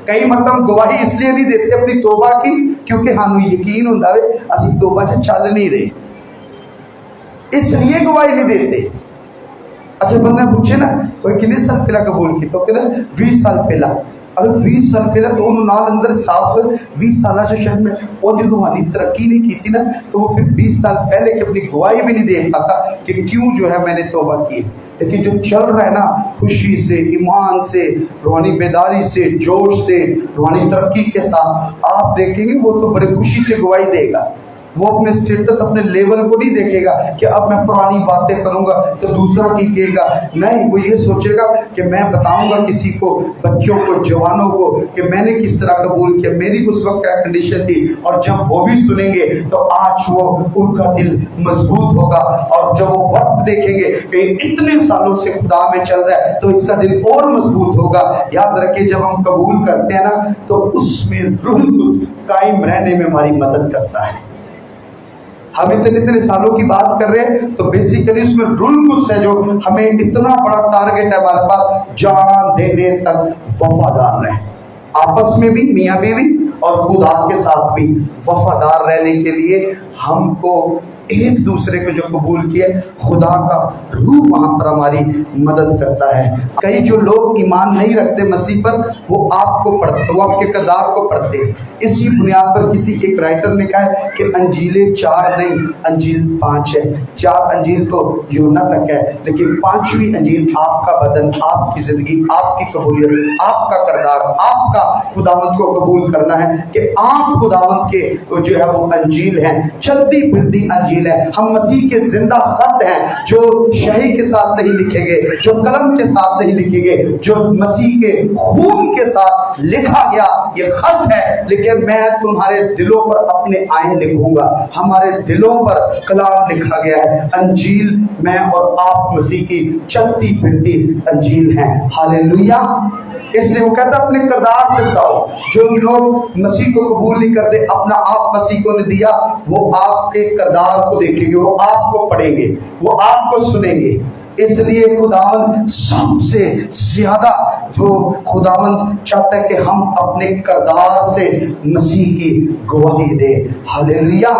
کئی مرتبہ گواہی اس لیے نہیں دیتے اپنی توبہ کی کیونکہ ہمیں یقین ہوتا ہے اسی توبہ سے چل نہیں رہے، اس لیے گواہی نہیں دیتے۔ اچھا بندہ پوچھے نا کوئی کتنے سال پہلا قبول کی تو کہتا 20 سال پہلا، اگر 20 سال پہلا تو انہوں نال اندر ساتھ 20 سالہ سے شہر میں اور جو روحانی ترقی نہیں کی تھی نا تو وہ پھر 20 سال پہلے کی اپنی گواہی بھی نہیں دے پاتا کہ کیوں جو ہے میں نے توبہ کی۔ لیکن جو چل رہا ہے نا خوشی سے، ایمان سے، روحانی بیداری سے، جوش سے، روحانی ترقی کے ساتھ، آپ دیکھیں گے وہ تو بڑے خوشی سے گواہی دے گا۔ وہ اپنے سٹیٹس اپنے لیول کو نہیں دیکھے گا کہ اب میں پرانی باتیں کروں گا تو دوسرا کی کہے گا، نہیں، وہ یہ سوچے گا کہ میں بتاؤں گا کسی کو، بچوں کو، جوانوں کو کہ میں نے کس طرح قبول کیا، میری اس وقت کیا کنڈیشن تھی، اور جب وہ بھی سنیں گے تو آج وہ ان کا دل مضبوط ہوگا، اور جب وہ وقت دیکھیں گے کہ اتنے سالوں سے خدا میں چل رہا ہے تو اس کا دل اور مضبوط ہوگا۔ یاد رکھیں جب ہم قبول کرتے ہیں نا تو اس میں روح القدس قائم رہنے میں ہماری مدد کرتا ہے۔ ہم اتنے سالوں کی بات کر رہے ہیں تو بیسیکلی اس میں روح القدس ہے جو ہمیں اتنا بڑا ٹارگیٹ ہے ہمارے پاس، جان دینے تک وفادار رہے، آپس میں بھی، میاں بیوی اور خدا کے ساتھ بھی وفادار رہنے کے لیے ہم کو ایک دوسرے کو جو قبول کیا خدا کا روح وہاں پر ہماری مدد کرتا ہے۔ کئی جو لوگ ایمان نہیں رکھتے مسیح پر وہ آپ کو پڑھتے، وہ آپ کے کردار کو پڑھتے ہیں۔ اسی بنیاد پر کسی ایک رائٹر نے کہا ہے کہ انجیلیں 4 نہیں، انجیل 5 ہے۔ 4 انجیل تو یوحنا تک ہے، لیکن 5ویں انجیل آپ کا بدن، آپ کی زندگی، آپ کی قبولیت، آپ کا کردار، آپ کا خداوند کو قبول کرنا ہے کہ آپ خداوند کے جو ہے وہ انجیل ہیں، چلتی پھرتی انجیل ہے۔ ہم مسیح کے زندہ خط ہیں جو شہی کے ساتھ نہیں لکھے گئے، جو قلم کے ساتھ نہیں لکھے گئے، جو مسیح کے خون کے ساتھ لکھا گیا یہ خط ہے، لیکن میں تمہارے دلوں پر اپنے آئین لکھوں گا۔ ہمارے دلوں پر کلام لکھا گیا ہے۔ انجیل میں اور آپ مسیح کی چلتی پھرتی انجیل ہیں۔ ہاللیلویہ۔ اس لیے وہ کہتا ہے اپنے کردار سے بتاؤ۔ جو لوگ مسیح کو قبول نہیں کرتے، اپنا آپ مسیح کو نہیں دیا، وہ آپ کے کردار کو دیکھیں گے، وہ آپ کو پڑھیں گے، وہ آپ کو سنیں گے۔ اس لیے خداوند سب سے زیادہ وہ خداوند چاہتا ہے کہ ہم اپنے کردار سے مسیح کی گواہی دیں۔ ہاللیلویہ۔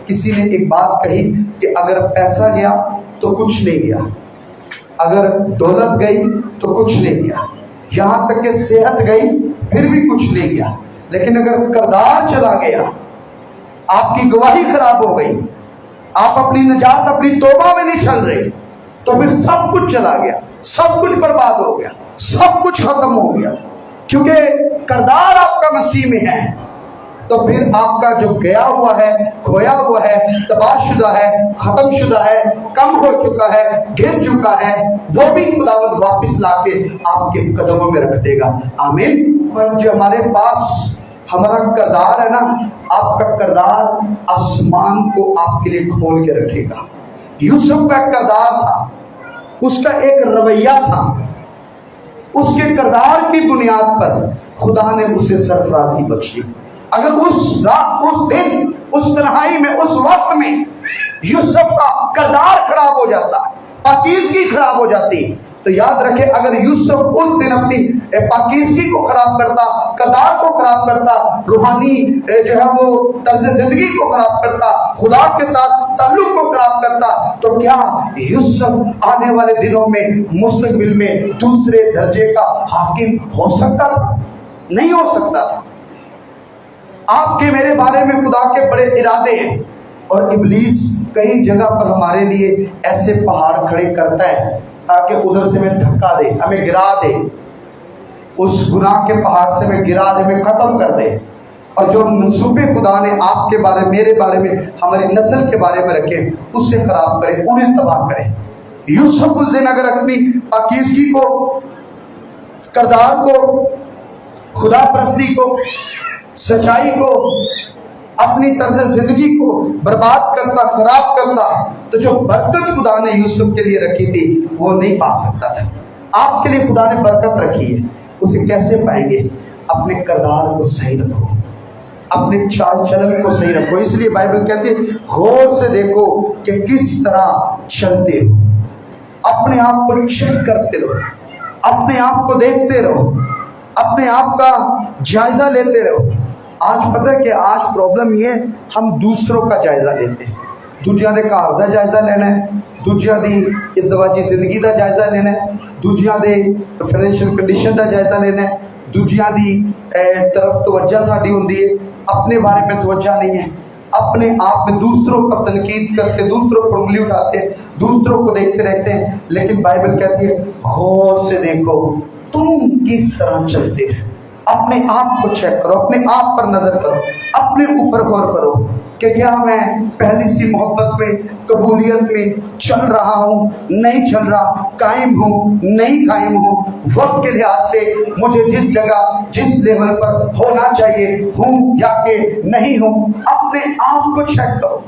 کسی نے ایک بات کہی کہ اگر پیسہ گیا تو کچھ نہیں گیا، اگر دولت گئی تو کچھ نہیں گیا، یہاں تک کہ صحت گئی پھر بھی کچھ نہیں گیا، لیکن اگر کردار چلا گیا، آپ کی گواہی خراب ہو گئی، آپ اپنی نجات اپنی توبہ میں نہیں چل رہے، تو پھر سب کچھ چلا گیا، سب کچھ برباد ہو گیا، سب کچھ ختم ہو گیا۔ کیونکہ کردار آپ کا مسیح میں ہے تو پھر آپ کا جو گیا ہوا ہے، کھویا ہوا ہے، تباہ شدہ ہے، ختم شدہ ہے، کم ہو چکا ہے، گر چکا ہے، وہ بھی خداوند واپس لا کے آپ کے قدموں میں رکھ دے گا۔ آمین۔ جو ہمارے پاس ہمارا کردار ہے نا، آپ کا کردار آسمان کو آپ کے لیے کھول کے رکھے گا۔ یوسف کا کردار تھا، اس کا ایک رویہ تھا، اس کے کردار کی بنیاد پر خدا نے اسے سرفرازی بخشی۔ اگر اس دن، اس تنہائی میں، اس وقت میں یوسف کا کردار خراب ہو جاتا، پاکیزگی خراب ہو جاتی، تو یاد رکھے اگر یوسف اس دن اپنی پاکیزگی کو خراب کرتا، کردار کو خراب کرتا، روحانی جو ہے وہ طرز زندگی کو خراب کرتا، خدا کے ساتھ تعلق کو خراب کرتا، تو کیا یوسف آنے والے دنوں میں مستقبل میں دوسرے درجے کا حاکم ہو سکتا تھا؟ نہیں ہو سکتا تھا۔ آپ کے میرے بارے میں خدا کے بڑے ارادے ہیں، اور ابلیس کئی جگہ پر ہمارے لیے ایسے پہاڑ کھڑے کرتا ہے تاکہ ادھر سے ہمیں دھکا دے، ہمیں گرا دے، اس گناہ کے پہاڑ سے ہمیں گرا دے، ہمیں ختم کر دے۔ اور جو منصوبے خدا نے آپ کے بارے، میرے بارے میں، ہماری نسل کے بارے میں رکھے، اس سے خراب کرے، انہیں تباہ کرے۔ یوسف اس دن اگر اپنی پاکیزگی کو، کردار کو، خدا پرستی کو، سچائی کو، اپنی طرز زندگی کو برباد کرتا، خراب کرتا، تو جو برکت خدا نے یوسف کے لیے رکھی تھی وہ نہیں پا سکتا تھا۔ آپ کے لیے خدا نے برکت رکھی ہے، اسے کیسے پائیں گے؟ اپنے کردار کو صحیح رکھو، اپنے چال چلن کو صحیح رکھو۔ اس لیے بائبل کہتی ہے غور سے دیکھو کہ کس طرح چلتے ہو، اپنے آپ کو چیک کرتے رہو، اپنے آپ کو دیکھتے رہو۔ اپنے آپ کا جائزہ لیتے رہو. آج پتہ ہے کہ آج پرابلم یہ ہے ہم دوسروں کا جائزہ لیتے ہیں. دوجیاں دے گھر دا جائزہ لینا ہے, دوجیاں دی ازدواجی زندگی دا جائزہ لینا ہے, دوجیاں دے فائنینشیل کنڈیشن دا جائزہ لینا ہے, دوجیاں دی طرف توجہ ساڈی ہوندی ہے, اپنے بارے میں توجہ نہیں ہے. اپنے آپ میں دوسروں پر تنقید کرتے, دوسروں پر انگلی اٹھاتے ہیں, دوسروں کو دیکھتے رہتے ہیں. لیکن بائبل کہتی ہے غور سے دیکھو تم کس طرح چلتے ہیں. اپنے آپ کو چیک کرو, اپنے آپ پر نظر کرو, اپنے اوپر غور کرو کہ کیا میں پہلی سی محبت میں, قبولیت میں چل رہا ہوں, نہیں چل رہا, قائم ہوں, نہیں قائم ہوں. وقت کے لحاظ سے مجھے جس جگہ جس لیول پر ہونا چاہیے ہوں یا کہ نہیں ہوں. اپنے آپ کو چیک کرو.